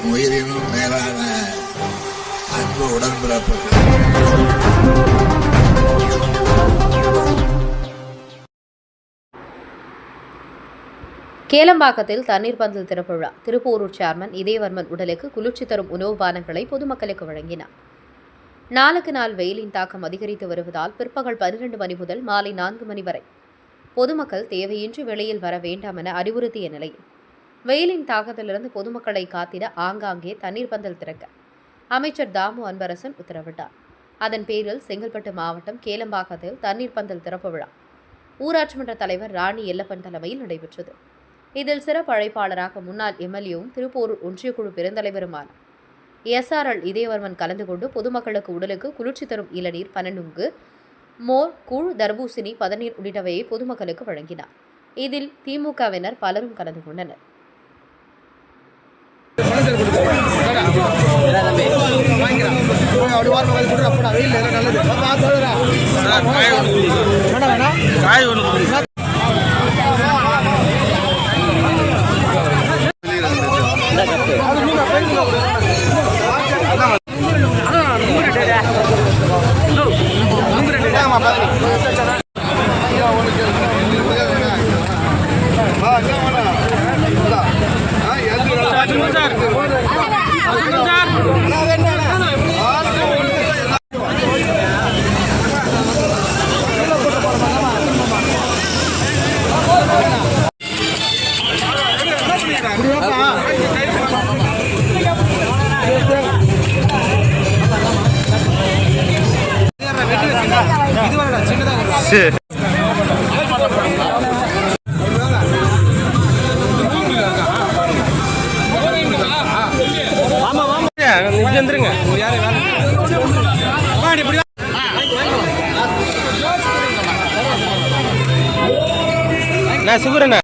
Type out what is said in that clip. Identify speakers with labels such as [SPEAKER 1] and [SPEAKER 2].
[SPEAKER 1] என் உயிரினும் மேலான அன்பு உடன்பிறப்புகள்.
[SPEAKER 2] கேளம்பாக்கத்தில் தண்ணீர் பந்தல் திறப்பு விழா. திருப்போரூர் சேர்மன் இதயவர்மன் உடலுக்கு குளிர்ச்சி தரும் உணவு பானங்களை பொதுமக்களுக்கு வழங்கினார். நாளுக்கு நாள் வெயிலின் தாக்கம் அதிகரித்து வருவதால் பிற்பகல் 12 மணி முதல் மாலை 4 மணி வரை பொதுமக்கள் தேவையின்றி வெளியில் வர வேண்டாம் என அறிவுறுத்திய நிலையில் வெயிலின் தாக்கத்திலிருந்து பொதுமக்களை காத்திட ஆங்காங்கே தண்ணீர் பந்தல் திறக்க அமைச்சர் தாமு அன்பரசன் உத்தரவிட்டார். அதன் பேரில் செங்கல்பட்டு மாவட்டம் கேளம்பாக்கத்தில் தண்ணீர் பந்தல் திறப்பு விழா ஊராட்சி மன்ற தலைவர் ராணி எல்லப்பன் தலைமையில் நடைபெற்றது. இதில் சிறப்பு அழைப்பாளராக முன்னாள் எம்எல்ஏவும் திருப்போரூர் ஒன்றியக்குழு பெருந்தலைவருமான SRL இதயவர்மன் கலந்து கொண்டு பொதுமக்களுக்கு உடலுக்கு குளிர்ச்சி தரும் இளநீர், பனநுங்கு, மோர், கூழ், தர்பூசணி, பதநீர் உள்ளிட்டவையை பொதுமக்களுக்கு வழங்கினார். இதில் திமுகவினர் பலரும் கலந்து கொண்டனர்.
[SPEAKER 3] சுகரண்ணா